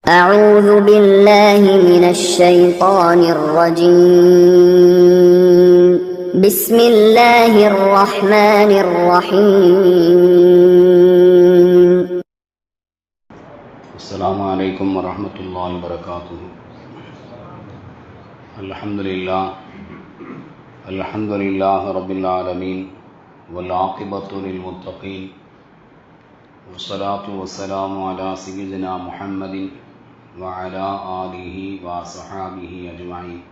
أعوذ بالله من الشيطان الرجيم بسم الله الرحمن الرحيم السلام عليكم ورحمة الله وبركاته. الحمد لله رب العالمين والعاقبة للمتقين والصلاة والسلام على سيدنا محمد وعلى آله وصحابه أجمعين.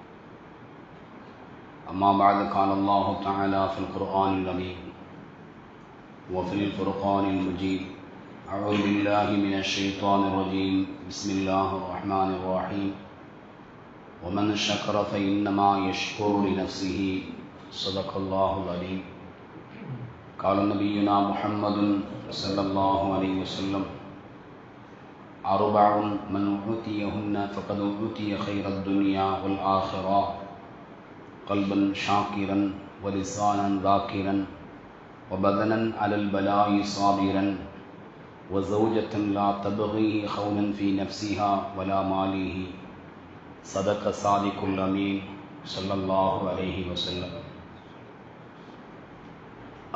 أما بعد، قال الله تعالى في القرآن العظيم وفي الفرقان المجيد: أعوذ بالله من الشيطان الرجيم، بسم الله الرحمن الرحيم. ومن شكر فإنما يشكر لنفسه، صدق الله العليم. قال نبينا محمد صلى الله عليه وسلم: أربع من أوتيهن فقد أوتي خير الدنيا والآخرة: قلبا شاكرا، ولسانا ذاكرا، وبدنا على البلاء صابرا، وزوجة لا تبغي خونا في نفسها ولا ماله. صدق صادق الأمين صلى الله عليه وسلم.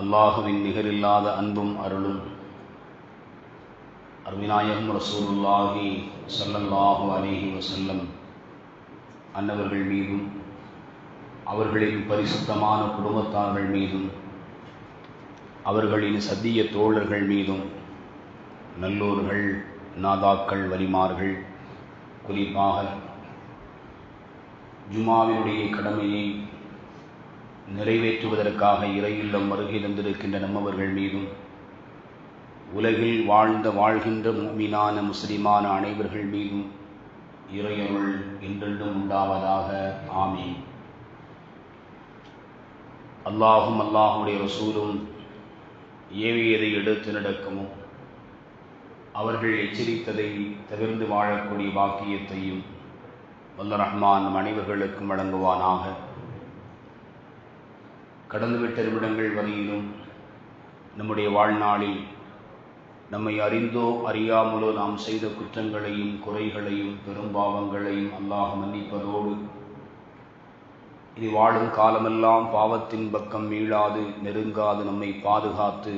அல்லாஹுவின் நிகரில்லாத அன்பும் அருளும் அருமைநாயகம் ரசூலுல்லாஹி ஸல்லல்லாஹு அலைஹி வஸல்லம் அன்னவர்கள் மீதும் அவர்களின் பரிசுத்தமான குடும்பத்தார்கள் மீதும் அவர்களின் சத்திய தோழர்கள் மீதும் நல்லோர்கள், நாதாக்கள், வலிமார்கள், குறிப்பாக ஜுமாவினுடைய கடமையை நிறைவேற்றுவதற்காக இறையில்லம் வருகை தந்திருக்கின்ற நம்மவர்கள் மீதும் உலகில் வாழ்கின்ற முஃமினான முஸ்லிமான அனைவர்கள் மீதும் இறையருள் என்றென்றும் உண்டாவதாக. ஆமீன். அல்லாஹும் அல்லாஹுடைய ரசூலும் ஏவியதை எடுத்து நடக்கவும் அவர்கள் எச்சரித்ததை தவிர்த்து வாழக்கூடிய வாக்கியத்தையும் வல்ல ரஹ்மான் அனைவர்களுக்கும் வழங்குவானாக. கடந்துவிட்ட நிமிடங்கள் வரையிலும் நம்முடைய வாழ்நாளில் நம்மை அறிந்தோ அறியாமலோ நாம் செய்த குற்றங்களையும் குறைகளையும் பெரும்பாவங்களையும் அல்லாஹ் மன்னிப்பதோடு இது வாழும் காலமெல்லாம் பாவத்தின் பக்கம் மீளாது நெருங்காது நம்மை பாதுகாத்து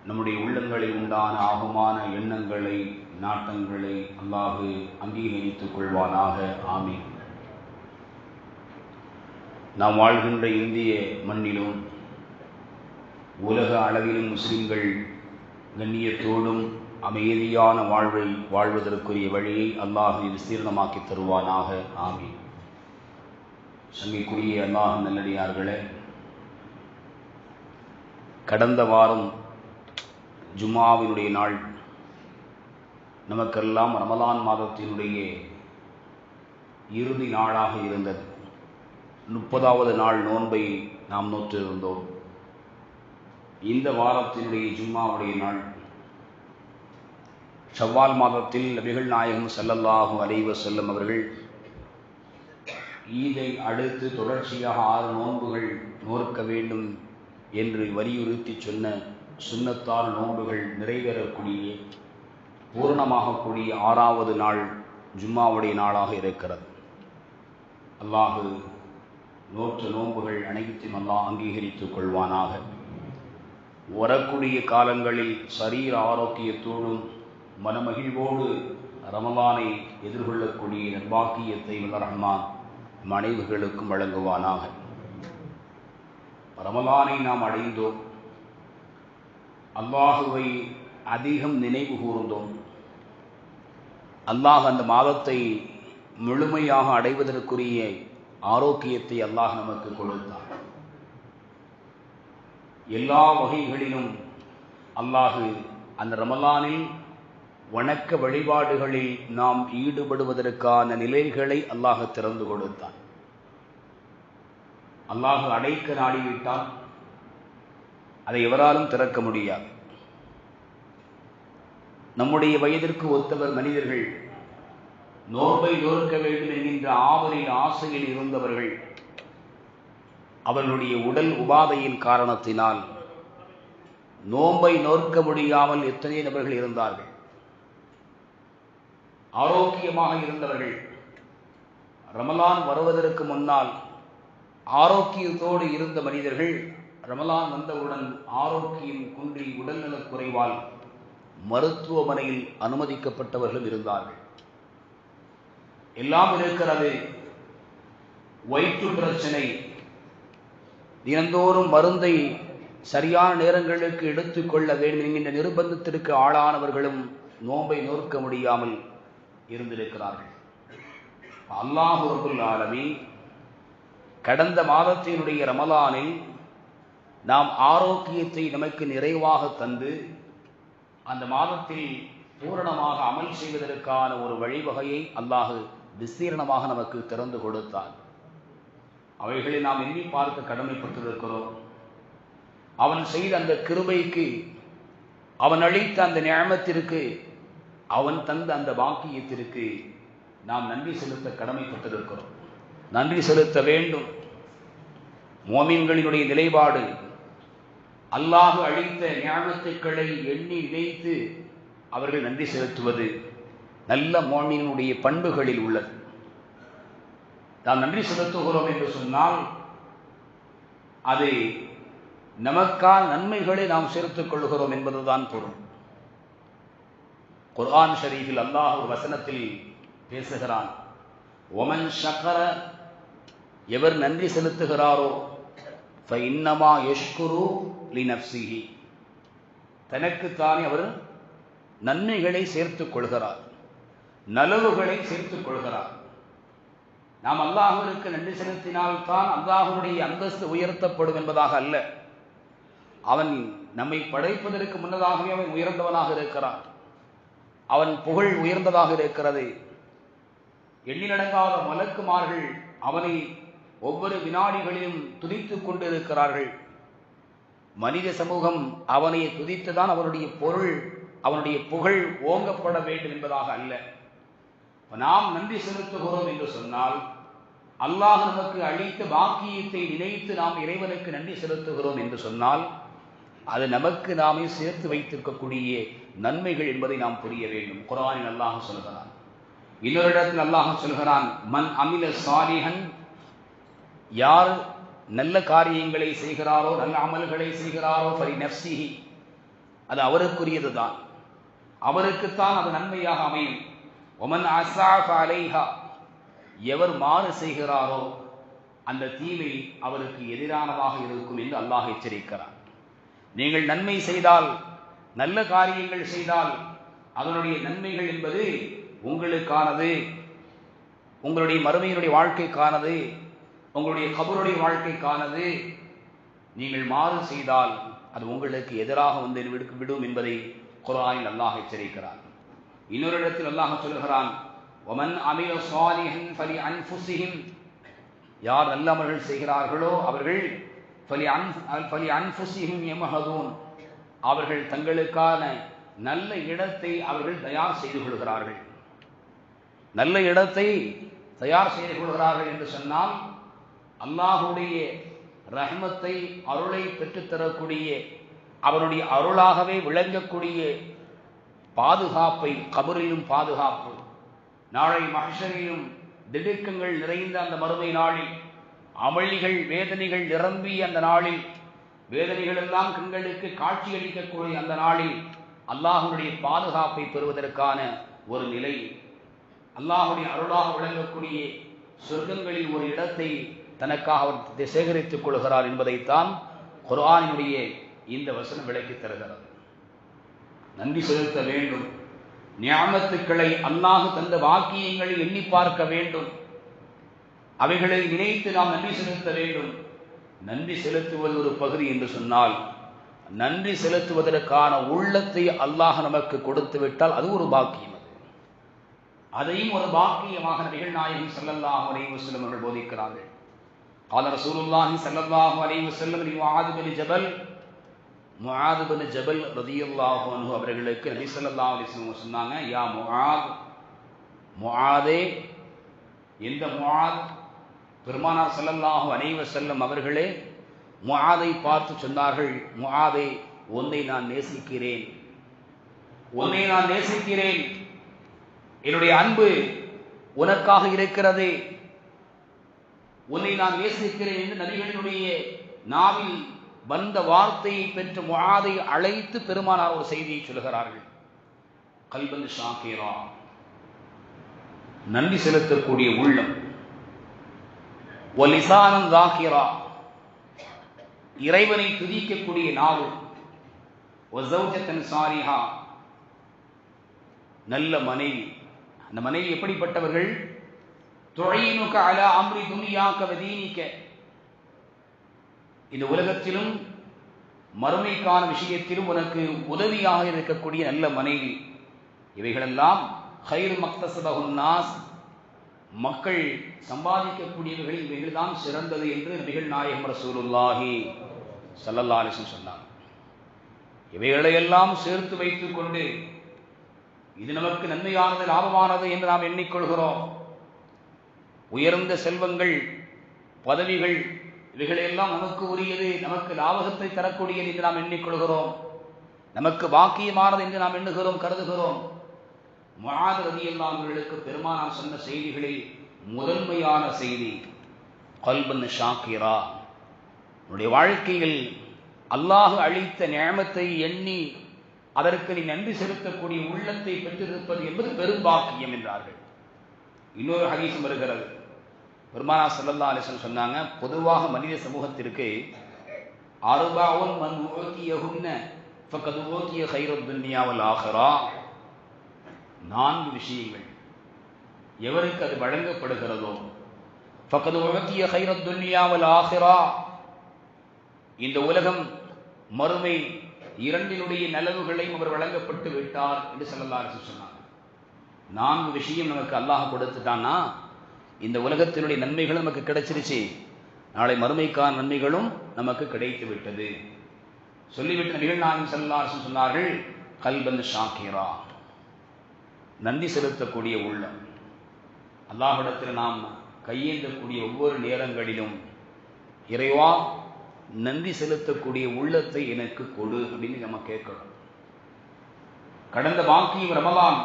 நம்முடைய உள்ளங்களில் உண்டான ஆகுமான எண்ணங்களை, நாட்டங்களை அல்லாஹ் அங்கீகரித்துக் கொள்வானாக. ஆமீன். நாம் வாழ்கின்ற இந்திய மண்ணிலும் உலக அளவிலும் முஸ்லிம்கள் கண்ணியத்தோடும் அமைதியான வாழ்வை வாழ்வதற்குரிய வழியை அல்லாஹ் விஸ்தீர்ணமாக்கி தருவானாக. ஆமீன். சங்கைக்குரிய அல்லாஹ் நல்லடியார்களே, கடந்த வாரம் ஜும்மாவினுடைய நாள் நமக்கெல்லாம் ரமலான் மாதத்தினுடைய இறுதி நாளாக இருந்தது. 30வது நாள் நோன்பை நாம் நோற்றிருந்தோம். இந்த வாரத்தினுடைய ஜும்மாவுடைய நாள் ஷவ்வால் மாதத்தில் நபிகள் நாயகம் ஸல்லல்லாஹு அலைஹி வஸல்லம் அவர்கள் ஈதை அடுத்து தொடர்ச்சியாக 6 நோன்புகள் நோற்க வேண்டும் என்று வலியுறுத்தி சொன்ன சுன்னத்தால் நோன்புகள் நிறைவேறக்கூடிய பூரணமாகக்கூடிய 6வது நாள் ஜும்மாவுடைய நாளாக இருக்கிறது. அல்லாஹ் நோற்ற நோன்புகள் அனைத்தையும் அல்லாஹ் அங்கீகரித்துக் கொள்வானாக. வரக்கூடிய காலங்களில் சரீர ஆரோக்கியத்தோடும் மனமகிழ்வோடு ரமலானை எதிர்கொள்ளக்கூடிய நற்பாக்கியத்தை வல்ல ரஹ்மான் அனைவர்களுக்கும் வழங்குவானாக. ரமலானை நாம் அடைந்தோம், அல்லாஹுவை அதிகம் நினைவு கூர்ந்தோம். அல்லாஹ் அந்த மாதத்தை முழுமையாக அடைவதற்குரிய ஆரோக்கியத்தை அல்லாஹ் நமக்கு கொடுத்தார். எல்லா வகைகளிலும் அல்லாஹ் அந்த ரமலானில் வணக்க வழிபாடுகளில் நாம் ஈடுபடுவதற்கான நிலைகளை அல்லாஹ் திறந்து கொடுத்தான். அல்லாஹ் அடைக்க நாடிவிட்டால் அதை எவராலும் திறக்க முடியாது. நம்முடைய வயதிற்கு ஒத்தவர் மனிதர்கள் நோன்பை நோற்க வேண்டும் என்கின்ற ஆவலில் ஆசையில் இருந்தவர்கள் அவர்களுடைய உடல் உபாதையின் காரணத்தினால் நோன்பை நோற்க முடியாமல் எத்தனை நபர்கள் இருந்தார்கள். ஆரோக்கியமாக இருந்தவர்கள் ரமலான் வருவதற்கு முன்னால் ஆரோக்கியத்தோடு இருந்த மனிதர்கள் ரமலான் வந்தவுடன் ஆரோக்கியம் குன்றி உடல்நலக் குறைவால் மருத்துவமனையில் அனுமதிக்கப்பட்டவர்களும் இருந்தார்கள். எல்லாம் இருக்கிறது. வயிற்று பிரச்சனை, தினந்தோறும் மருந்தை சரியான நேரங்களுக்கு எடுத்துக்கொள்ள வேண்டும் என்கின்ற நிர்பந்தத்திற்கு ஆளானவர்களும் நோன்பை நோற்க முடியாமல் இருந்திருக்கிறார்கள். அல்லாஹ் ரப்புல் ஆலமீன் கடந்த மாதத்தினுடைய ரமலானில் நாம் ஆரோக்கியத்தை நமக்கு நிறைவாக தந்து அந்த மாதத்தில் பூரணமாக அமல் செய்வதற்கான ஒரு வழிவகையை அல்லாஹ் விஸ்தீரணமாக நமக்கு திறந்து கொடுத்தான். அவைகளை நாம் எண்ணி பார்க்க கடமைப்பட்டிருக்கிறோம். அவன் செய்த அந்த கிருபைக்கு, அவன் அளித்த அந்த நியமத்திற்கு, அவன் தந்த அந்த பாக்கியத்திற்கு நாம் நன்றி செலுத்த கடமைப்பட்டிருக்கிறோம். நன்றி செலுத்த வேண்டும். மோமின்களினுடைய நிலைப்பாடு அல்லாஹ் அளித்த நியமத்துக்களை எண்ணி நினைத்து அவர்கள் நன்றி செலுத்துவது நல்ல மோமினுடைய பண்புகளில் உள்ளது. நாம் நன்றி செலுத்துகிறோம் என்று சொன்னால் அது நமக்கான நன்மைகளை நாம் சேர்த்துக் கொள்கிறோம் என்பதுதான் பொருள். குர்ஆன் ஷரீஃபில் அல்லாஹ் ஒரு வசனத்தில் பேசுகிறான். ஒமன் ஷக்கர, எவர் நன்றி செலுத்துகிறாரோ, ஃபஇன்னமா யஷ்குரு லினஃப்ஸிஹி, தனக்குத்தானே அவர் நன்மைகளை சேர்த்துக் கொள்கிறார், நலவுகளை சேர்த்துக் கொள்கிறார். நாம் அல்லாஹ்விற்கு நன்றி செலுத்தினால்தான் அல்லாஹ்வுடைய அந்தஸ்து உயர்த்தப்படும் என்பதாக அல்ல. அவன் நம்மை படைப்பதற்கு முன்னதாகவே அவன் உயர்ந்தவனாக இருக்கிறான். அவன் புகழ் உயர்ந்ததாக இருக்கிறது. எண்ணிலடங்காத மலக்குமார்கள் அவனை ஒவ்வொரு வினாடிகளிலும் துதித்துக் கொண்டிருக்கிறார்கள். மனித சமூகம் அவனை துதித்துதான் அவனுடைய பொருள், அவனுடைய புகழ் ஓங்கப்பட வேண்டும் என்பதாக அல்ல. நாம் நன்றி செலுத்துகிறோம் என்று சொன்னால் அல்லாஹ் நமக்கு அளித்த பாக்கியத்தை நினைத்து நாம் இறைவனுக்கு நன்றி செலுத்துகிறோம் என்று சொன்னால் அது நமக்கு நாமே சேர்த்து வைத்திருக்கக்கூடிய நன்மைகள் என்பதை நாம் புரிய வேண்டும். குர்ஆனில் அல்லாஹ் சொல்கிறான். இன்னொரு இடத்தில் அல்லாஹ் சொல்கிறான், மன் அமில சாலிஹன், யார் நல்ல காரியங்களை செய்கிறாரோ, நல்ல அமல்களை செய்கிறாரோ, ஃபலி நஃப்ஸிஹி, அது அவருக்குரியதுதான், அவருக்குத்தான் அது நன்மையாக அமையும். ஒமன் அஸாஃப அலைஹா, எவர் மாறு செய்கிறாரோ அந்த தீமை அவருக்கு எதிரானதாக இருக்கும் என்று அல்லாஹ் எச்சரிக்கிறார். நீங்கள் நன்மை செய்தால், நல்ல காரியங்கள் செய்தால் அதனுடைய நன்மைகள் என்பது உங்களுக்கானது, உங்களுடைய மறுமையினுடைய வாழ்க்கைக்கானது, உங்களுடைய கபருடைய வாழ்க்கைக்கானது. நீங்கள் மாறு செய்தால் அது உங்களுக்கு எதிராக வந்து விடும் என்பதை குர்ஆனில் அல்லாஹ் எச்சரிக்கிறார். இன்னொரு இடத்தில் அல்லாஹ் சொல்கிறான், ஒமன் அமில ஸாலிஹன் ஃபலி அன்ஃபுஸிஹிம், யார் நல்ல அமல்கள் செய்கிறார்களோ அவர்கள் ஃபலி அன்ஃபுஸிஹிம் யம்ஹதூன், அவர்கள் தங்களுக்கான நல்ல இடத்தை அவர்கள் தயார் செய்து கொள்கிறார்கள். நல்ல இடத்தை தயார் செய்து கொள்கிறார்கள் என்று சொன்னால் அல்லாஹுடைய ரஹ்மத்தை, அருளை பெற்றுத்தரக்கூடிய, அவனுடைய அருளாகவே விளங்கக்கூடிய பாதுகாப்பை, கபரிலும் பாதுகாப்பு, நாளை மஹ்ஷரிலும் திடுக்கங்கள் நிறைந்த அந்த மறுமை நாளில், அமளிகள் வேதனைகள் நிரம்பிய அந்த நாளில், வேதனைகள் எல்லாம் கண்களுக்கு காட்சியளிக்கக்கூடிய அந்த நாளில் அல்லாஹுடைய பாதுகாப்பை பெறுவதற்கான ஒரு நிலை, அல்லாஹுடைய அருளாக விளங்கக்கூடிய சொர்க்கங்களில் ஒரு இடத்தை தனக்காக அவர் சேகரித்துக் கொள்கிறார் என்பதைத்தான் குர்ஆனினுடைய இந்த வசனம் விளக்கி தருகிறது. நன்றி செலுத்த வேண்டும். நியாமத்துக்களை, அல்லாஹ் தந்த வாக்கியங்களை எண்ணி பார்க்க வேண்டும். அவைகளை நினைத்து நாம் நன்றி செலுத்த வேண்டும். நன்றி செலுத்துவது ஒரு பகுதி என்று சொன்னால், நன்றி செலுத்துவதற்கான உள்ளத்தை அல்லாஹ் நமக்கு கொடுத்து விட்டால் அது ஒரு பாக்கியம். அதையும் ஒரு பாக்கியமாக நபிகள் நாயகம் ஸல்லல்லாஹு அலைஹி வஸல்லம் அவர்கள் போதிக்கிறார்கள். قال رسول الله صلى الله عليه وسلم لمعاذ بن جبل, முஆத் பின் ஜபல் ரலியல்லாஹு அன்ஹு அவர்களுக்கு நபி ஸல்லல்லாஹு அலைஹி வஸல்லம் சொன்னாங்க, யா முஆத், முஆதே, இந்த முஆத் பெருமானார் ஸல்லல்லாஹு அலைஹி வஸல்லம் அவர்களே முஆதை பார்த்து சொன்னார்கள், முஆதே, உன்னை நான் நேசிக்கிறேன், உன்னை நான் நேசிக்கிறேன். என்னுடைய அன்பு உனக்காக இருக்கிறது, உன்னை நான் நேசிக்கிறேன் என்று நபிகளினுடைய நாவில் வந்த வார்த்தையை பெற்று முஆதை அழைத்து பெருமானார் ஒரு செய்தியை சொல்கிறார்கள். கல்பன் ஷாக்கிரா, நன்றி செலுத்தக்கூடிய உள்ளம். வலிசானன் தாக்கிரா, இறைவனை துதிக்கக்கூடிய நாவு. வஸௌஜத்தன் சாலிஹா, நல்ல மனைவி. அந்த மனைவி எப்படிப்பட்டவர்கள்? துஈனுக அலா அம்ரி துன்யாக வதீனிக, இந்த உலகத்திலும் மறுமைக்கான விஷயத்திலும் உனக்கு உதவியாக இருக்கக்கூடிய நல்ல மனைவி. இவைகளெல்லாம் ஹைரு மக்தஸபஹுன் நாஸ், மக்கள் சம்பாதிக்கக்கூடியவர்கள் இவைகள்தான் சிறந்தது என்று நபிகள் நாயகம் ரசூலுல்லாஹி ஸல்லல்லாஹு அலைஹி வஸல்லம் சொன்னார். இவைகளையெல்லாம் சேர்த்து வைத்துக் கொண்டு இது நமக்கு நன்மையானது, லாபமானது என்று நாம் எண்ணிக்கொள்கிறோம். உயர்ந்த செல்வங்கள், பதவிகள், இவைகளெல்லாம் நமக்கு உரியது, நமக்கு லாபத்தை தரக்கூடியது என்று நாம் எண்ணிக்கொள்கிறோம். நமக்கு பாக்கியமானது என்று நாம் எண்ணுகிறோம், கருதுகிறோம். முஆத் ரலியல்லாஹு அன்ஹுவுக்கு பெருமானார் சொன்ன செய்திகளில் முதன்மையான செய்தி கல்பன் ஷாக்கிரா, உன்னுடைய வாழ்க்கையில் அல்லாஹ் அளித்த நிஅமத்தை எண்ணி அதற்கு நீ நன்றி செலுத்தக்கூடிய உள்ளத்தை பெற்றிருப்பது என்பது பெரும் பாக்கியம் என்றார்கள். இன்னொரு ஹதீஸும் வருகிறது. பெருமானார் ஸல்லல்லாஹு அலைஹி வஸல்லம் சொன்னாங்க, பொதுவாக மனித சமூகத்திற்கு அர்பஉன் மன் ஊதியஹுன்ன ஃபகத் ஊதிய கைரத் துன்யா வல் ஆகிரா, 4 விஷயங்கள் எவருக்கு அது வழங்கப்படுகிறதோ ஃபகத் ஊதிய கைரத் துன்யா வல் ஆகிரா, இந்த உலகம் மறுமை இரண்டினுடைய நலவுகளையும் அவர் வழங்கப்பட்டு விட்டார் என்று ஸல்லல்லாஹு அலைஹி வஸல்லம் சொன்னாங்க. 4 விஷயம் நமக்கு அல்லாஹ் கொடுத்துட்டான்னா இந்த உலகத்தினுடைய நன்மைகளும் நமக்கு கிடைச்சிருச்சு, நாளை மறுமைக்கான நன்மைகளும் நமக்கு கிடைத்து விட்டது சொல்லிவிட்டு நபிகள் நாயகம் ஸல்லல்லாஹு அலைஹி வஸல்லம் சொன்னார்கள், கல்பன் ஷாக்கிரா, நன்றி செலுத்தக்கூடிய உள்ளம். அல்லாஹ்விடத்தில் நாம் கையேந்தக்கூடிய ஒவ்வொரு நேரங்களிலும் இறைவா நன்றி செலுத்தக்கூடிய உள்ளத்தை எனக்கு கொடு அப்படின்னு நம்ம கேட்கணும். கடந்த பாக்கியம் ரமலான்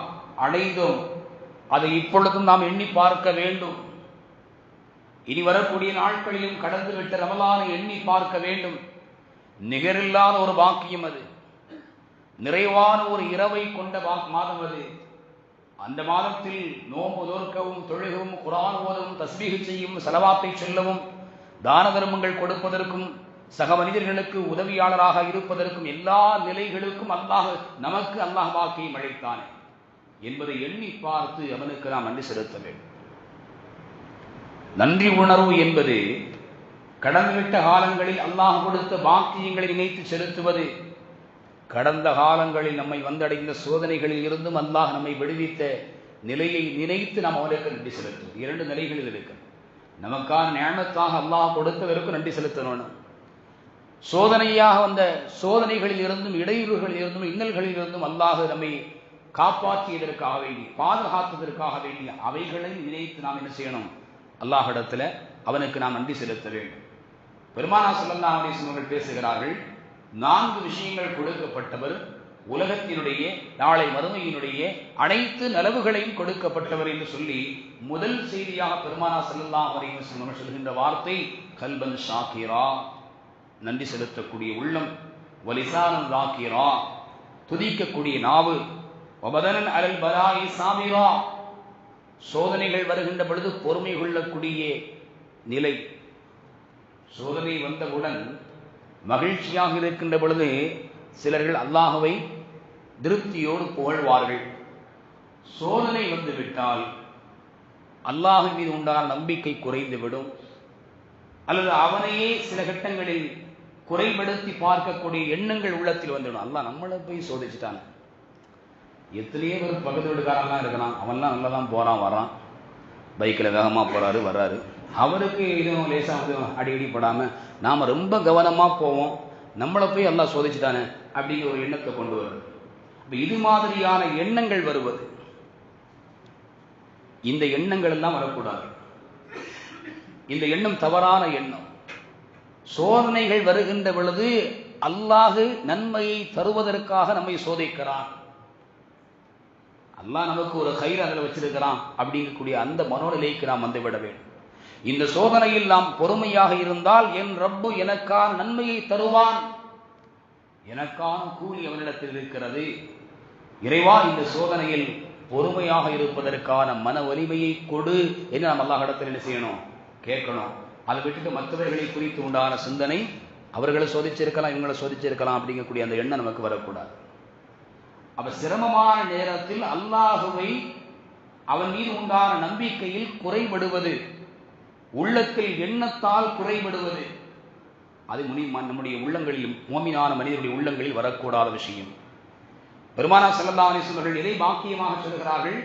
அடைந்தோம், அதை இப்பொழுதும் நாம் எண்ணி பார்க்க வேண்டும். இனி வரக்கூடிய நாட்களிலும் கடந்துவிட்ட ரமலானை எண்ணி பார்க்க வேண்டும். நிகரில்லாத ஒரு பாக்கியம் அது, நிறைவான ஒரு இரவை கொண்ட மாதம் அது. அந்த மாதத்தில் நோன்பு நோற்கவும், தொழுகவும், குர்ஆன் ஓதவும், தஸ்பீஹ் செய்யவும், ஸலவாத்தை சொல்லவும், தான தர்மங்கள் கொடுப்பதற்கும், சக மனிதர்களுக்கு உதவியாளராக இருப்பதற்கும், எல்லா நிலைகளுக்கும் நமக்கு அல்லாஹ் பாக்கியம் அளித்தானே என்பதை எண்ணி பார்த்து அவனுக்கு நாம் நன்றி செலுத்த வேண்டும். நன்றி உணர்வு என்பது கடந்துவிட்ட காலங்களில் அல்லாஹ் கொடுத்த பாக்கியங்களை நினைத்து செலுத்துவது, கடந்த காலங்களில் நம்மை வந்தடைந்த சோதனைகளில் இருந்தும் அல்லாஹ் நம்மை விடுவித்த நிலையை நினைத்து நாம் அவனுக்கு நன்றி செலுத்துவது. 2 நிலைகளில் இருக்கு. நமக்கான நிஅமத்தாக அல்லாஹ் கொடுத்தவருக்கு நன்றி செலுத்தணும். சோதனையாக வந்த சோதனைகளில் இருந்தும், இடையூறுகளில் இருந்தும், இன்னல்களில் இருந்தும் அல்லாஹ் நம்மை காப்பாற்றியதற்காக வேண்டி, பாதுகாத்ததற்காக வேண்டி அவைகளை நினைத்து நாம் என்ன செய்யணும்? அல்லாஹ்விடத்தில் அவனுக்கு நாம் நன்றி செலுத்த வேண்டும். பெருமானார் ஸல்லல்லாஹு அலைஹி வஸல்லம் அவர்கள் பேசுகிறார்கள், 4 விஷயங்கள் கொடுக்கப்பட்டவர், உலகத்தினுடைய நாளை மறுமையினுடைய அனைத்து நலவுகளையும் கொடுக்கப்பட்டவர் என்று சொல்லி முதல் செய்தியாக பெருமானார் ஸல்லல்லாஹு அலைஹி வஸல்லம் அவர்கள் சொல்கின்ற வார்த்தை கல்பன் ஷாக்கிரா, நன்றி செலுத்தக்கூடிய உள்ளம். வலிசானன் தாக்கிரா, துதிக்கக்கூடிய நாவு. வபதனன் அலல் பலாயி சாபிரா, சோதனைகள் வருகின்ற பொழுது பொறுமை கொள்ளக்கூடிய நிலை. சோதனை வந்தவுடன் மகிழ்ச்சியாக இருக்கின்ற பொழுது சிலர்கள் அல்லாஹ்வை திருப்தியோடு புகழ்வார்கள். சோதனை வந்துவிட்டால் அல்லாஹ் மீது உண்டான நம்பிக்கை குறைந்துவிடும், அல்லது அவனையே சில கட்டங்களில் குறைபடுத்தி பார்க்கக்கூடிய எண்ணங்கள் உள்ளத்தில் வந்துவிடும். அல்லாஹ் நம்மளை போய் சோதிச்சுட்டாங்க. எத்தனையோ பேர் பக்கத்து வீட்டுக்காரெல்லாம் இருக்கிறான், அவன்லாம் நல்லா தான் போகிறான் வரான், பைக்கில் வேகமாக போகிறாரு வர்றாரு, அவருக்கு இதுவும் லேசாக அடிக்கடி படாமல் நாம் ரொம்ப கவனமாக போவோம், நம்மளை போய் எல்லாம் சோதிச்சுட்டானே அப்படிங்கிற ஒரு எண்ணத்தை கொண்டு வருது. இப்போ இது மாதிரியான எண்ணங்கள் வருவது, இந்த எண்ணங்கள் எல்லாம் வரக்கூடாது. இந்த எண்ணம் தவறான எண்ணம். சோதனைகள் வருகின்ற பொழுது அல்லாஹ் நன்மையை தருவதற்காக நம்மை சோதிக்கிறான். அல்லாஹ் நமக்கு ஒரு கயிறு அதில் வச்சிருக்கிறான் அப்படிங்கக்கூடிய அந்த மனோநிலைக்கு நாம் வந்துவிட வேண்டும். இந்த சோதனையில் நாம் பொறுமையாக இருந்தால் என் ரப்பு எனக்கான நன்மையை தருவான், எனக்கான கூலி அவனிடத்தில் இருக்கிறது. இறைவா, இந்த சோதனையில் பொறுமையாக இருப்பதற்கான மன வலிமையை கொடு என்று நாம் அல்லாஹ் இடத்தில் என்ன செய்யணும்? கேட்கணும். அதை விட்டுட்டு மற்றவர்களை குறித்து உண்டான சிந்தனை, அவர்களை சோதிச்சிருக்கலாம் இவங்களை சோதிச்சிருக்கலாம் அப்படிங்கக்கூடிய அந்த எண்ணம் நமக்கு வரக்கூடாது. அப்ப சிரமமான நேரத்தில் அல்லாஹுவை அவன் மீது உண்டான நம்பிக்கையில் குறைபடுவது, உள்ளத்தில் எண்ணத்தால் குறைபடுவது, அது நம்முடைய உள்ளங்களில், முஃமினான மனிதனுடைய உள்ளங்களில் வரக்கூடாத விஷயம். பெருமானார் ஸல்லல்லாஹு அலைஹி வஸல்லம் அவர்கள் எதை பாக்கியமாக சொல்கிறார்கள்?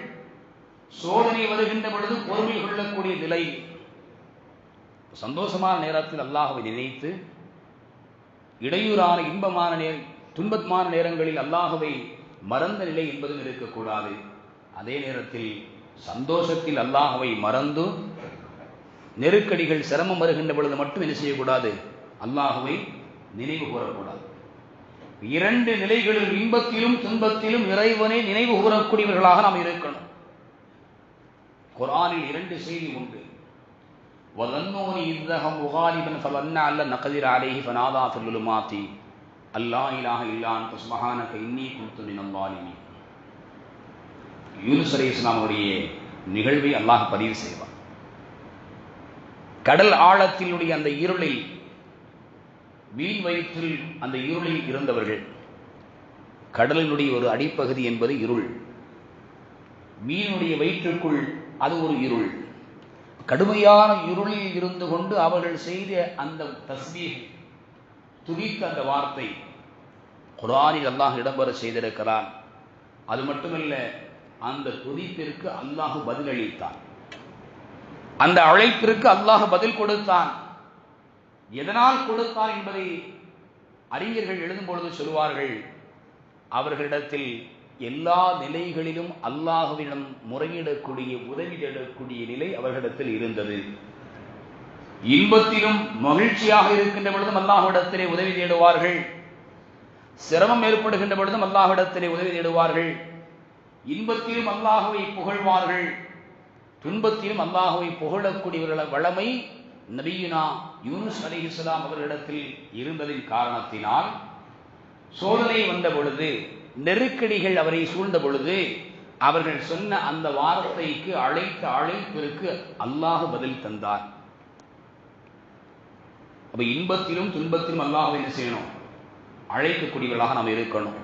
சோதனை வருகின்ற பொழுது பொறுமை கொள்ளக்கூடிய நிலை. சந்தோஷமான நேரத்தில் அல்லாஹ்வை நினைத்து, இடையூறான இன்பமான துன்பமான நேரங்களில் அல்லாஹ்வை மறந்த நிலை என்பதும் இருக்கக்கூடாது. அதே நேரத்தில் சந்தோஷத்தில் அல்லாஹ்வை மறந்து நெருக்கடிகள் சிரமம் வருகின்ற பொழுது மட்டும் என்ன செய்யக்கூடாது? அல்லாஹ்வை நினைவு கூறக்கூடாது. இரண்டு நிலைகளில், இன்பத்திலும் துன்பத்திலும் இறைவனை நினைவு கூறக்கூடியவர்களாக நாம் இருக்கணும். குர்ஆனில் இரண்டு செய்தி உண்டு. وَظَنُّونِ إِذْ ذَهَبُوا غَالِبًا فَظَنَّ أَن لَّن نَّقْدِرَ عَلَيْهِ فَنَادَىٰ فِي الظُّلُمَاتِ أَن لَّا إِلَٰهَ إِلَّا أَنتَ سُبْحَانَكَ إِنِّي كُنتُ مِنَ الظَّالِمِينَ. யூனுஸ் அலைஹிஸ்ஸலாம் அவருடைய நிகழ்வை அல்லாஹ் பதிவு செய்வார். கடல் ஆழத்தினுடைய அந்த இருளில், மீன் வயிற்றில் அந்த இருளில் இருந்தவர்கள். கடலினுடைய ஒரு அடிப்பகுதி என்பது இருள், மீனுடைய வயிற்றுக்குள் அது ஒரு இருள். கடுமையான இருளில் இருந்து கொண்டு அவர்கள் செய்த அந்த தஸ்பீஹ், துதித்த அந்த வார்த்தை குர்ஆனில் அல்லாஹ் இடம்பெற செய்திருக்கிறான். அது மட்டுமல்ல, அந்த துதிப்பிற்கு அல்லாஹ் பதிலளித்தான், அந்த அழைப்பிற்கு அல்லாஹ் பதில் கொடுத்தான். எதனால் கொடுத்தான் என்பதை அறிஞர்கள் எழுதும் பொழுது சொல்வார்கள், அவர்களிடத்தில் எல்லா நிலைகளிலும் அல்லாஹ்விடம் முறையிடக்கூடிய, உதவி தேடக்கூடிய நிலை அவர்களிடத்தில் இருந்தது. இன்பத்திலும் மகிழ்ச்சியாக இருக்கின்ற பொழுதும் அல்லாஹ்விடத்திலே உதவி தேடுவார்கள், சிரமம் ஏற்படுகின்ற பொழுதும் அல்லாஹ்விடத்திலே உதவி தேடுவார்கள். இன்பத்திலும் அல்லாஹ்வை புகழ்வார்கள், துன்பத்திலும் அல்லாஹ்வை புகழக்கூடியவர்கள வளமை நபியுனா யூனுஸ் அலைஹிஸ்ஸலாம் அவர்களிடத்தில் இருந்ததின் காரணத்தினால், சோதனை வந்த பொழுது, நெருக்கடிகள் அவரை சூழ்ந்த பொழுது, அவர்கள் சொன்ன அந்த வார்த்தைக்கு, அழைத்த அழைப்பிற்கு அல்லாஹ் பதில் தந்தார். அப்ப இன்பத்திலும் துன்பத்திலும் அல்லாஹ்வை என்ன செய்யணும்? அழைக்கக்கூடியவர்களாக நாம் இருக்கணும்,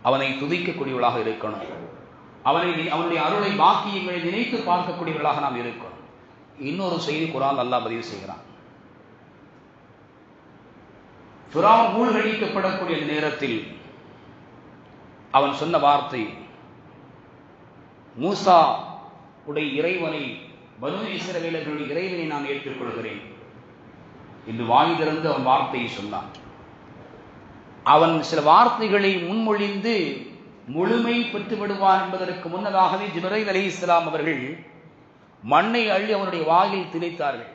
அவனை துதிக்கக்கூடியவர்களாக இருக்கணும், அவனுடைய அருளை, பாக்கியங்களை நினைத்து பார்க்கக்கூடியவர்களாக நாம் இருக்கணும். இன்னொரு செய்தி குர்ஆன் அல்லாஹ் பதிவு செய்கிறான். ஃபிரௌன் மூழ்கடிக்கப்படக்கூடிய நேரத்தில் அவன் சொன்ன வார்த்தை, மூசா உடைய இறைவனை, பனூ இஸ்ரவேலர்களுடைய இறைவனை நான் ஏற்றுக்கொள்கிறேன் என்று வாய் திறந்து அவன் வார்த்தையை சொன்னான். அவன் சில வார்த்தைகளை முன்மொழிந்து முழுமை பெற்று விடுவான் என்பதற்கு முன்னதாகவே ஜிப்ரீல் அலைஹிஸ்ஸலாம் அவர்கள் மண்ணை அள்ளி அவனுடைய வாயில் திணித்தார்கள்.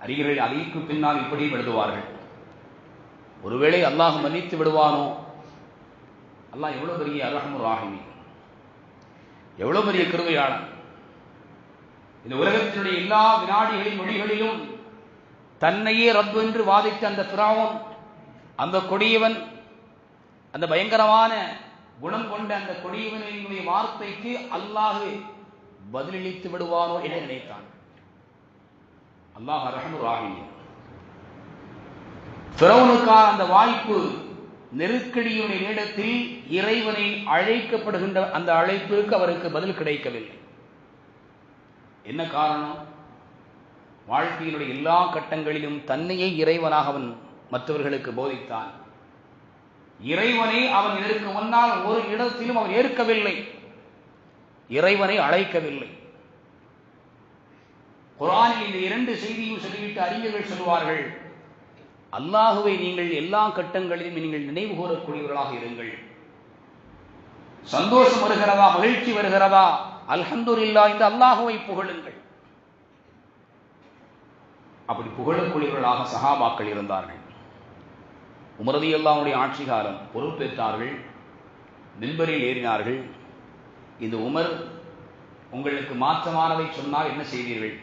அறிஞர்கள் அதற்கு பின்னால் இப்படி எழுதுவார்கள், ஒருவேளை அல்லாஹ் மன்னித்து விடுவானோ? அல்லாஹ் எவ்வளவு பெரிய அர்ஹமுர் ராஹிமீன், எவ்வளவு பெரிய கிருபையாளன். இந்த உலகத்தினுடைய எல்லா வினாடிகளின் மொழிகளிலும் தன்னையே ரப்பு என்று வாதித்த அந்த ஃபிரௌன், அந்த கொடியவன், அந்த பயங்கரமான குணம் கொண்ட அந்த கொடியவனுடைய வார்த்தைக்கு அல்லாஹ் பதிலளித்து விடுவானோ என்று நினைத்தான். அல்லாஹ் அர்ஹமுர் ராஹிமீன். ஃபிரௌனுக்கான அந்த வாய்ப்பு, நெருக்கடியுடைய நேரத்தில் இறைவனை அழைக்கப்படுகின்ற அந்த அழைப்பிற்கு அவருக்கு பதில் கிடைக்கவில்லை. என்ன காரணம்? வாழ்க்கையினுடைய எல்லா கட்டங்களிலும் தன்னையே இறைவனாக அவன் மற்றவர்களுக்கு போதித்தான். இறைவனை அவன் இதற்கு முன்னால் ஒரு இடத்திலும் அவன் ஏற்கவில்லை, இறைவனை அழைக்கவில்லை. குர்ஆனில் இந்த இரண்டு செய்தியும் சொல்லிவிட்டு அறிஞர்கள் சொல்வார்கள், அல்லாஹுவை நீங்கள் எல்லா கட்டங்களிலும் நீங்கள் நினைவு கூறக்கூடியவர்களாக இருங்கள். சந்தோஷம் வருகிறதா, மகிழ்ச்சி வருகிறதா, அல்ஹம்துலில்லாஹ் இந்த அல்லாஹுவை புகழுங்கள். அப்படி புகழக்கூடியவர்களாக சஹாபாக்கள் இருந்தார்கள். உமர் ரலியல்லாஹு அன்ஹுடைய ஆட்சி காலம் பொறுப்பேற்றார்கள். மின்பரில் ஏறினார்கள். இந்த உமர் உங்களுக்கு மாற்றமானதை சொன்னால் என்ன செய்வீர்கள்?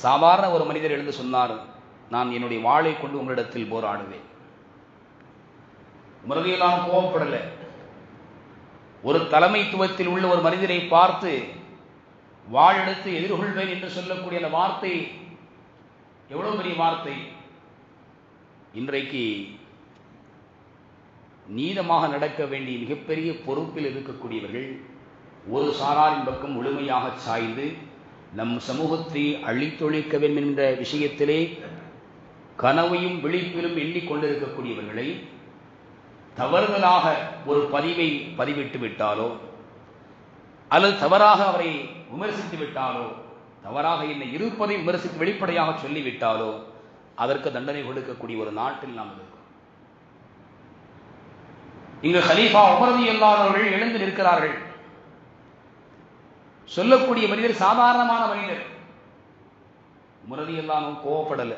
சாதாரண ஒரு மனிதர் எழுந்து சொன்னார், நான் என்னுடைய வாளை கொண்டு உங்களிடத்தில் போராடுவேன். உமரதியெல்லாம் கோபப்படல. ஒரு தலைமைத்துவத்தில் உள்ள ஒரு மனிதரை பார்த்து வாழெடுத்து எதிர்கொள்வேன் என்று சொல்லக்கூடிய அந்த வார்த்தை எவ்வளவு பெரிய வார்த்தை! இன்றைக்கு நீதமாக நடக்க வேண்டிய மிகப்பெரிய பொறுப்பில் இருக்கக்கூடியவர்கள் ஒரு சாராரின் பக்கம் முழுமையாக சாய்ந்து நம் சமூகத்தை அழித்தொழிக்க வேண்டும் என்ற விஷயத்திலே கனவையும் விழிப்பிலும் எண்ணிக்கொண்டிருக்கக்கூடியவர்களை தவறுதலாக ஒரு பதிவை பதிவிட்டு விட்டாலோ அல்லது தவறாக அவரை விமர்சித்து விட்டாலோ, தவறாக என்னை இருப்பதை விமர்சித்து வெளிப்படையாக சொல்லிவிட்டாலோ அதற்கு தண்டனை கொடுக்கக்கூடிய ஒரு நாட்டில் நாம் இருக்கோம். இங்கு கலீஃபா உமர் ரலியல்லாஹு அவர்கள் எழுந்து நிற்கிறார்கள். சொல்லக்கூடிய மனிதர் சாதாரணமான மனிதர். உமர் ரலியல்லாஹு கோபப்படல.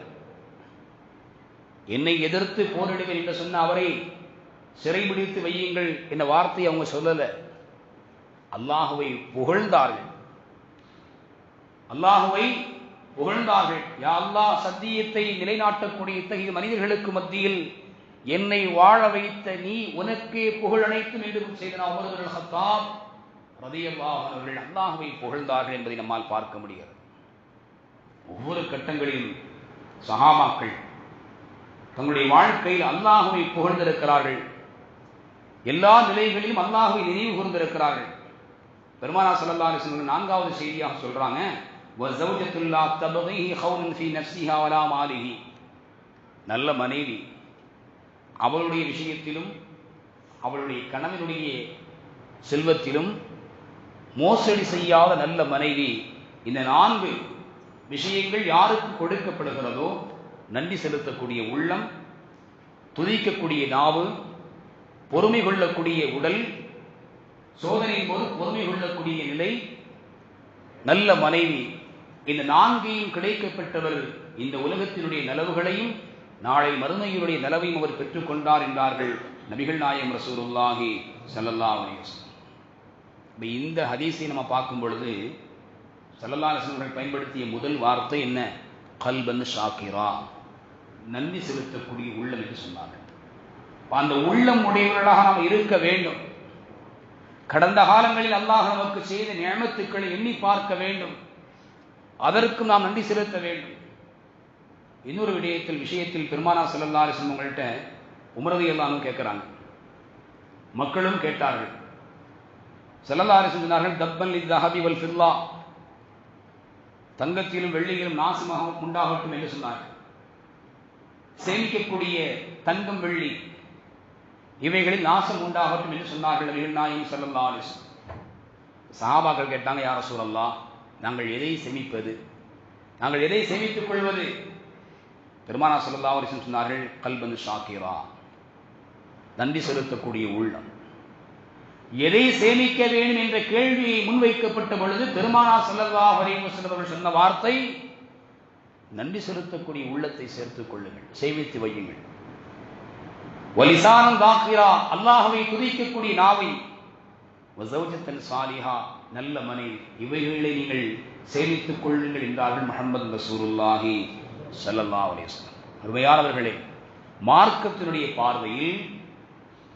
என்னை எதிர்த்து போரிடுவேன் என்று சொன்ன அவரை சிறைபிடித்து வையுங்கள் என்ற வார்த்தையை அவங்க சொல்லல. அல்லாஹுவை புகழ்ந்தார்கள். அல்லாஹுவை புகழ்ந்தார்கள். யா அல்லாஹ், சத்தியத்தை நிலைநாட்டக்கூடிய இத்தகைய மனிதர்களுக்கு மத்தியில் என்னை வாழ வைத்த நீ உனக்கே புகழ் அனைத்தும் என்று செய்தனா உமர் இப்னு கத்தாப் ரலியல்லாஹு அவர்கள் அல்லாஹுவை புகழ்ந்தார்கள் என்பதை நம்மால் பார்க்க முடிகிறது. ஒவ்வொரு கட்டங்களிலும் சஹாபாக்கள் தங்களுடைய வாழ்க்கையில் அல்லாஹுவை புகழ்ந்திருக்கிறார்கள். எல்லா நிலைகளிலும் அல்லாஹுவை நினைவு கூர்ந்திருக்கிறார்கள். பெருமானார் ஸல்லல்லாஹு அலைஹி வஸல்லம் நான்காவது செய்தியாக சொல்றாங்க, வஸௌஜத்துல்லா தபகீஹி கௌலன் ஃபீ நஃப்ஸிஹா வலா மாலிஹி. நல்ல மனைவி, அவளுடைய விஷயத்திலும் அவளுடைய கணவனுடைய செல்வத்திலும் மோசடி செய்யாத நல்ல மனைவி. இந்த 4 விஷயங்கள் யாருக்கு கொடுக்கப்படுகிறதோ, நன்றி செலுத்தக்கூடிய உள்ளம், துதிக்கக்கூடிய நாவு, பொறுமை கொள்ளக்கூடிய உடல், சோதனையின் போது பொறுமை கொள்ளக்கூடிய நிலை, நல்ல மனைவி, இந்த 4ஐயும் கிடைக்கப்பட்டவர் இந்த உலகத்தினுடைய நலவுகளையும் நாளை மறுமையுடைய நலவையும் அவர் பெற்றுக்கொண்டார் என்றார்கள் நபிகள் நாயகம் ரசூலுல்லாஹி ஸல்லல்லாஹு அலைஹி வஸல்லம். இந்த ஹதீஸை நம்ம பார்க்கும் பொழுது ஸல்லல்லாஹு அலைஹி வஸல்லம் பயன்படுத்திய முதல் வார்த்தை என்ன? கல்பன் ஷாக்கிரா, நன்றி செலுத்தக்கூடிய உள்ளம் என்று சொன்னார்கள். அந்த உள்ளம் உடையவர்களாக நாம் இருக்க வேண்டும். கடந்த காலங்களில் அல்லாஹ் நமக்கு செய்த நியமத்துக்களை எண்ணி பார்க்க வேண்டும். அதற்கு நாம் நன்றி செலுத்த வேண்டும். இன்னொரு விஷயத்தில் பெருமானார் ஸல்லல்லாஹு அலைஹி வஸல்லம் உங்கள்கிட்ட உமர் ரலியல்லாஹு கேட்கிறாங்க. மக்களும் கேட்டார்கள். ஸல்லல்லாஹு அலைஹி வஸல்லம் சொன்னார்கள், தப்பன் லிஸ்ஸஹபி வல் ஃபில்லா, தங்கத்திலும் வெள்ளியிலும் நாசமாக உண்டாகட்டும் என்று சொன்னார்கள். சேமிக்கக்கூடிய தங்கம் வெள்ளி இவைகளில் நாசம் உண்டாகட்டும் என்று சொன்னார்கள் நபிகள் நாயகம் ஸல்லல்லாஹு அலைஹி வஸல்லம். சஹாபாக்கள் கேட்டாங்க, யா ரசூலல்லாஹ், நாங்கள் எதை சேமிப்பது? நாங்கள் எதை சேமித்துக் கொள்வது? பெருமானார் ஸல்லல்லாஹு அலைஹி வஸல்லம் சொன்னார்கள், கல்பன் ஷாக்கிரா, நன்றி செலுத்தக்கூடிய உள்ளம். எதை சேமிக்க வேண்டும் என்ற கேள்வியை முன்வைக்கப்பட்ட பொழுது பெருமானார் ஸல்லல்லாஹு அலைஹி வஸல்லம் அவர்கள் சொன்ன வார்த்தை, நன்றி செலுத்தக்கூடிய உள்ளத்தை சேர்த்துக் கொள்ளுங்கள், சேமித்து வையுங்கள். வலிசானன் தாக்கிரா, அல்லாஹ்வை துதிக்கக்கூடிய நாவை, வஸௌஜத்தன் சாலிஹா, நல்ல மனைவி, இவைகளை நீங்கள் சேமித்துக் கொள்ளுங்கள் என்றார்கள் முஹம்மது ரசூலுல்லாஹி ஸல்லல்லாஹு அலைஹி வஸல்லம். அருமையானவர்களே, மார்க்கத்தினுடைய பார்வையில்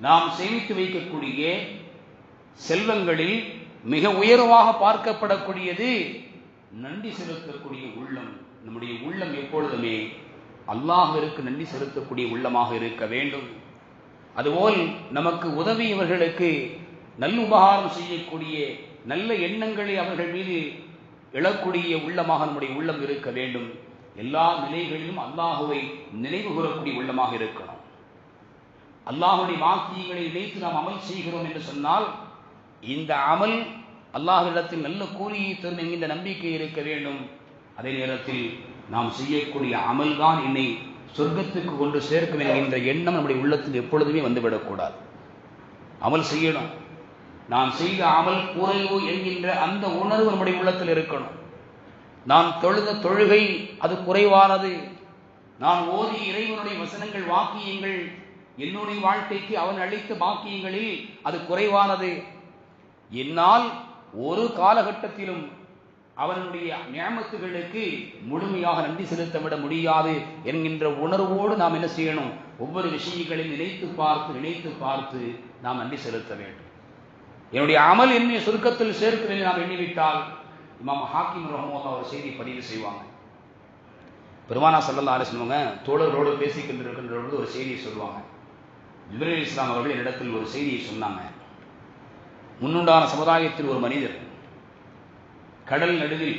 நாம் சேமித்து வைக்கக்கூடிய செல்வங்களில் மிக உயர்வாக பார்க்கப்படக்கூடியது நன்றி செலுத்தக்கூடிய உள்ளம். நம்முடைய உள்ளம் எப்பொழுதுமே அல்லாஹ்விற்கு நன்றி செலுத்தக்கூடிய உள்ளமாக இருக்க வேண்டும். அதுபோல் நமக்கு உதவியவர்களுக்கு நல்ல உபகாரம் செய்யக்கூடிய நல்ல எண்ணங்களை அவர்கள் மீது எழக்கூடிய உள்ளமாக நம்முடைய உள்ளம் இருக்க வேண்டும். எல்லா நிலைகளிலும் அல்லாஹுவை நினைவு கூறக்கூடிய உள்ளமாக இருக்கணும். அல்லாஹுடைய வாக்கியங்களை நினைத்து நாம் அமல் செய்கிறோம் என்று சொன்னால் இந்த அமல் அல்லாஹ்விடத்தில் நல்ல கூலியை தரும் என்கின்ற நம்பிக்கை இருக்க வேண்டும். அதே நேரத்தில் நாம் செய்யக்கூடிய அமல் தான் என்னை சொர்க்கத்துக்கு கொண்டு சேர்க்கும் என்கின்ற எண்ணம் நம்முடைய உள்ளத்தில் எப்பொழுதுமே வந்துவிடக்கூடாது. அமல் செய்யணும். நான் செய்த அமல் குறைவு என்கின்ற அந்த உணர்வு நம்முடைய உள்ளத்தில் இருக்கணும். நான் தொழுத தொழுகை அது குறைவானது, நான் ஓதி இறைவனுடைய வசனங்கள் வாக்கியங்கள் என்னுடைய வாழ்க்கைக்கு அவன் அளித்த பாக்கியங்களில் அது குறைவானது. என்னால் ஒரு காலகட்டத்திலும் அவனுடைய நியமத்துகளுக்கு முழுமையாக நன்றி செலுத்தவிட முடியாது என்கின்ற உணர்வோடு நாம் என்ன செய்யணும்? ஒவ்வொரு விஷயங்களையும் நினைத்து பார்த்து நாம் நன்றி செலுத்த வேண்டும். என்னுடைய அமல் என்னை சுருக்கத்தில் சேர்க்கிறேன் நாம் எண்ணிவிட்டால், இமாம் ஹாக்கிம் ரஹ்மத்துல்லாஹி ஒரு செய்தி பதிவு செய்வாங்க. பெருமானா ஸல்லல்லாஹு அலைஹி வஸல்லம் தோழர்களோடு பேசிக்கொண்டிருக்கின்ற பொழுது ஒரு செய்தியை சொல்லுவாங்க. ஜிப்ரீல் அலைஹிஸ்ஸலாம் அவர்கள் என்னிடத்தில் ஒரு செய்தியை சொன்னாங்க. முன்னுண்டான சமுதாயத்தில் ஒரு மனிதர் கடல் நடுவில்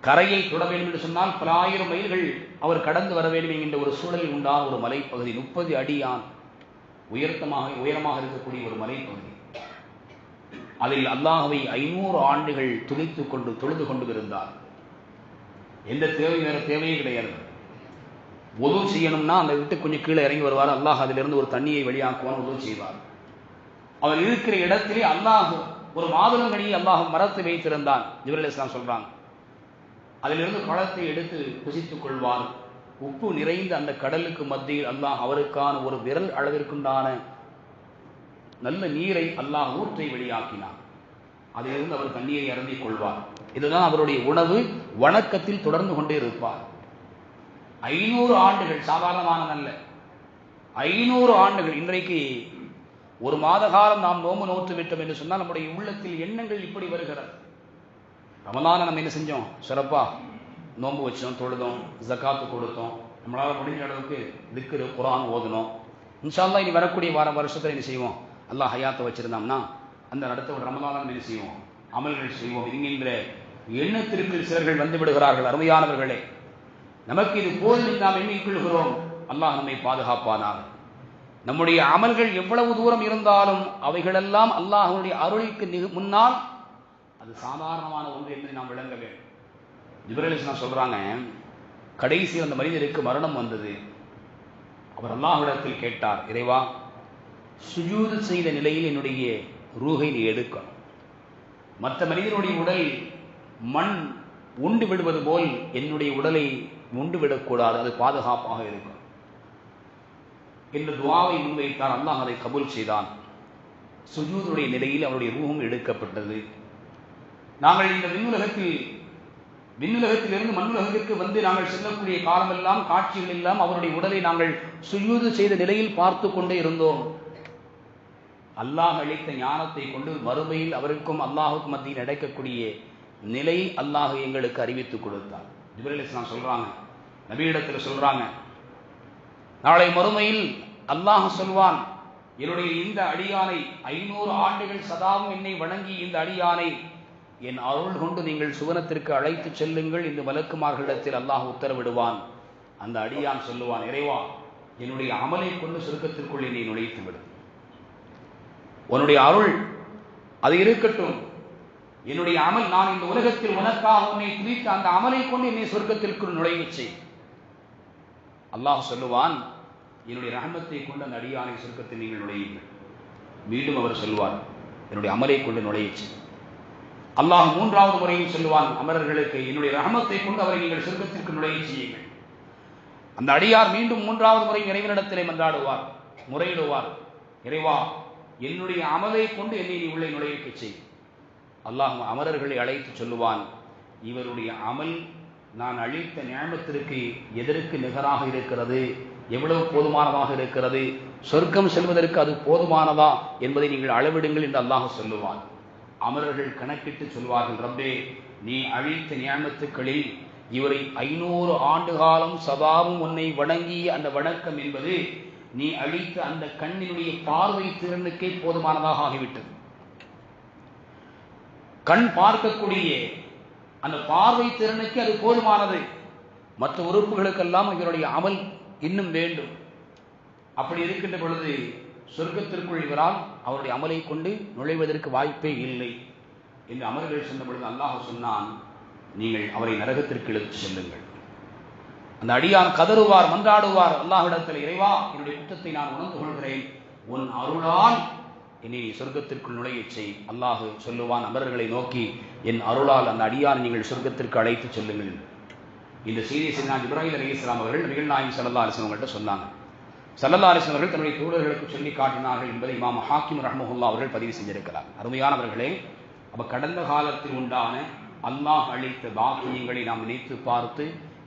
கரையை தொட வேண்டும் என்று சொன்னால் பல ஆயிரம் மைல்கள் அவர் கடந்து வர வேண்டும் என்கின்ற ஒரு சூழலில் உண்டான ஒரு மலைப்பகுதி, 30 அடியான் உயரமாக இருக்கக்கூடிய ஒரு மலைப்பகுதி. அதில் அல்லாஹ்வை 500 ஆண்டுகள் தொழுது கொண்டு இருந்தார். எந்த வேற தேவையே கிடையாது. உது செய்யணும்னா அந்த விட்டு கொஞ்சம் கீழே இறங்கி வருவார். அல்லாஹ் அதிலிருந்து ஒரு தண்ணியை வெளியாக்குவான், உது செய்வார். அவர் இருக்கிற இடத்திலே அல்லாஹ் ஒரு மாதுளங்கனியை அல்லாஹ் மரத்தை வைத்திருந்தான். ஜிப்ரீல் அலைஹிஸ்ஸலாம் சொல்றாங்க, அதிலிருந்து பழத்தை எடுத்து புசித்துக் கொள்வார். உப்பு நிறைந்த அந்த கடலுக்கு மத்தியில் அல்லாஹ் அவருக்கான ஒரு விரல் அளவிற்குண்டான நல்ல நீரை அல்லாஹ் ஊற்றை வெளியாக்கினார். அதிலிருந்து அவர் தண்ணீரை அருந்திக் கொள்வார். இதுதான் அவருடைய உணவு. வணக்கத்தில் தொடர்ந்து கொண்டே இருப்பார். 500 ஆண்டுகள் சாதாரணமானதல்ல. 500 ஆண்டுகள். இன்றைக்கு ஒரு மாத காலம் நாம் நோம்பு நோற்று விட்டோம் என்று சொன்னால் நம்முடைய உள்ளத்தில் எண்ணங்கள் இப்படி வருகிறது. ரமலானை நம்ம என்ன செஞ்சோம்? சிறப்பா நோன்பு வச்சோம், தொழுதோம், ஜக்காத்து கொடுத்தோம், நம்மளால் முடிஞ்ச அளவுக்கு திக்ரு குர்ஆன் ஓதணும். இன்ஷா அல்லாஹ் இனி வரக்கூடிய வருஷத்தில் என்ன செய்வோம்? அல்லாஹ் ஹயாத்தை வச்சிருந்தோம்னா அந்த அடுத்த ஒரு ரமலானை நம்ம என்ன செய்வோம்? அமல்கள் செய்வோம் என்கின்ற எண்ணத்திற்கு சிலர்கள் வந்து விடுகிறார்கள். அருமையானவர்களே, நமக்கு இது போதும் நாம் எண்ணிக்கொள்கிறோம். அல்லாஹ் நம்மை பாதுகாப்பானாக. நம்முடைய அமல்கள் எவ்வளவு தூரம் இருந்தாலும் அவைகளெல்லாம் அல்லாஹ்வுடைய அருளுக்கு முன்னால் அது சாதாரணமான ஒன்று என்று நாம் விளங்க வேண்டும். ஜிப்ரீல் அலைஹிஸ்ஸலாம் சொல்றாங்க, கடைசி அந்த மனிதருக்கு மரணம் வந்தது. அவர் அல்லாஹ்விடத்தில் கேட்டார், இறைவா, சுஜூது செய்த நிலையில் என்னுடைய ரூஹை நீ எடுக்கணும். மற்ற மனிதனுடைய உடல் மண் உண்டு விடுவது போல் என்னுடைய உடலை உண்டு விடக்கூடாது, அது பாதுகாப்பாக இருக்கும் என்று துஆவை முன்வைத்தார். அல்லாஹ் அதை கபூல் செய்தான். சுஜூதுடைய நிலையில் அவருடைய ரூஹும் எடுக்கப்பட்டது. நாங்கள் இந்த விண்ணுலகத்திலிருந்து மண்ணுலகத்திற்கு வந்து நாங்கள் செல்லக்கூடிய காலமெல்லாம் காட்சிகள் எல்லாம் அவருடைய உடலை நாங்கள் சுஜூது செய்த நிலையில் பார்த்து கொண்டே இருந்தோம். அல்லாஹ் அளித்த ஞானத்தை கொண்டு மறுமையில் அவருக்கும் அல்லாஹுக்கும் மத்தியில் நடக்கக்கூடிய நிலை அல்லாஹ் எங்களுக்கு அறிவித்துக் கொடுத்தார். ஜிப்ரீல் அலைஹிஸ்ஸலாம் சொல்றாங்க, நபியிடத்தில் சொல்றாங்க, நாளை மறுமையில் அல்லாஹ் சொல்வான், என்னுடைய இந்த அடியானை 500 ஆண்டுகள் சதாவும் என்னை வணங்கி இந்த அடியானை என் அருள் கொண்டு நீங்கள் சுவனத்திற்கு அழைத்து செல்லுங்கள் என்று மலக்குமார்களிடத்தில் அல்லாஹ் உத்தரவிடுவான். அந்த அடியான் சொல்லுவான், இறைவா, என்னுடைய அமலை கொண்டு சுருக்கத்திற்குள் என்னை நுழைத்து விடும். உன்னுடைய அருள் அது இருக்கட்டும், என்னுடைய அமல், நான் இந்த உலகத்தில் உனக்காக உன்னை துதித்த அந்த அமலை கொண்டு என்னை சொர்க்கத்திற்குள் நுழைவு செய். அல்லாஹ் சொல்லுவான், என்னுடைய ரஹமத்தை கொண்டு அந்த அடியானை சொர்க்கத்தில் நீங்கள் நுழையுங்கள். மீண்டும் அவர் சொல்வார், என்னுடைய அமலை கொண்டு நுழைச்சு. அல்லாஹ் 3வது முறையும் சொல்லுவான் அமரர்களுக்கு, என்னுடைய ரஹமத்தை கொண்டு அவரை நீங்கள் சொர்க்கத்திற்கு நுழைய செய்யுங்கள். அந்த அடியார் மீண்டும் 3வது முறை இறைவனிடத்திலே மன்றாடுவார், முறையிடுவார், இறைவா, என்னுடைய அமலை கொண்டு என்னை நீ உள்ளே நுழைக்க செய். அல்லாஹ் அமரர்களை அழைத்து சொல்லுவான், இவருடைய அமல் நான் அளித்த நியமத்திற்கு எதற்கு நிகராக இருக்கிறது, எவ்வளவு போதுமானதாக இருக்கிறது, சொர்க்கம் செல்வதற்கு அது போதுமானதா என்பதை நீங்கள் அளவிடுங்கள் என்று அல்லாஹ் சொல்லுவான். அமரர்கள் கணக்கிட்டு சொல்வார்கள், ரப்பே, நீ அளித்த நியமத்துக்களில் இவரை 500 ஆண்டு காலம் சதாவும் உன்னை வணங்கிய அந்த வணக்கம் என்பது நீ அளித்த அந்த கண்ணினுடைய பார்வை திறனுக்கே போதுமானதாக ஆகிவிட்டது. கண் பார்க்கக்கூடிய அந்த பார்வை திறனுக்கு அது போதுமானது. மற்ற உறுப்புகளுக்கெல்லாம் இவருடைய அமல் இன்னும் வேண்டும். அப்படி இருக்கின்ற பொழுது சொர்க்கத்திற்குள் இவரால் அவருடைய அமலை கொண்டு நுழைவதற்கு வாய்ப்பே இல்லை என்று அமர்கள் சொன்ன பொழுது அல்லாஹ் சொன்னான், நீங்கள் அவரை நரகத்திற்கு இழுத்து செல்லுங்கள். அந்த அடியான் கதறுவார், மன்றாடுவார் அல்லாஹ்விடத்தில், இறைவா, என்னுடைய குற்றத்தை நான் உணர்ந்து கொள்கிறேன், உன் அருளால் என்னை சொர்க்கத்திற்குள் நுழைய செய். அல்லாஹ் சொல்லுவான் அமரர்களை நோக்கி, என் அருளால் அந்த அடியான் நீங்கள் சொர்க்கத்திற்கு அழைத்து செல்லுங்கள். இந்த செய்தியை நான் இப்ராஹிம் அலைஹிஸ்ஸலாம் அவர்கள் நபிகள் நாயகம் ஸல்லல்லாஹு அலைஹி வஸல்லம் அவங்கள்ட்ட சொன்னாங்க. ஸல்லல்லாஹு அலைஹி வஸல்லம் அவர்கள் தன்னுடைய தோழர்களுக்கு சொல்லி காட்டினார்கள் என்பதை இமாம் ஹாக்கிம் ரஹ்மஹுல்லாஹ் அவர்கள் பதிவு செஞ்சிருக்கிறார். அருமையானவர்களே, அப்ப கடந்த காலத்தில் உண்டான அல்லாஹ் அளித்த பாக்கியங்களை நாம் நினைத்து பார்த்து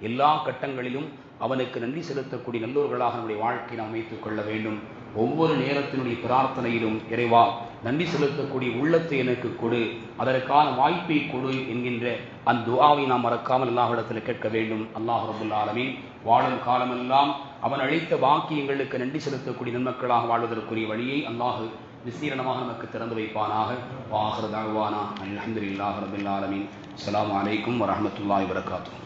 எல்லா கட்டங்களிலும் அவனுக்கு நன்றி செலுத்தக்கூடிய நல்லோர்களாக நம்முடைய வாழ்க்கை நாம் அமைத்துக் கொள்ள வேண்டும். ஒவ்வொரு நேரத்தினுடைய பிரார்த்தனையிலும் இறைவா நன்றி செலுத்தக்கூடிய உள்ளத்தை எனக்கு கொடு, அதற்கான வாய்ப்பை கொடு என்கின்ற அந்த துஆவை நாம் மறக்காமல் அல்லாஹ்விடத்தில் கேட்க வேண்டும். அல்லாஹ் ரப்பல் ஆலமீன் வாழும் காலமெல்லாம் அவன் அளித்த பாக்கியங்களுக்கு நன்றி செலுத்தக்கூடிய நன்மக்களாக வாழ்வதற்குரிய வழியை அல்லாஹ் விசீரணமாக நமக்கு திறந்து வைப்பானாக. வாஹிரு தஅவானா அல்ஹம்துலில்லாஹி ரப்பில் ஆலமீன். அஸ்ஸலாமு அலைக்கும் வரஹ்மத்துல்லாஹி வபரகாத்துஹு.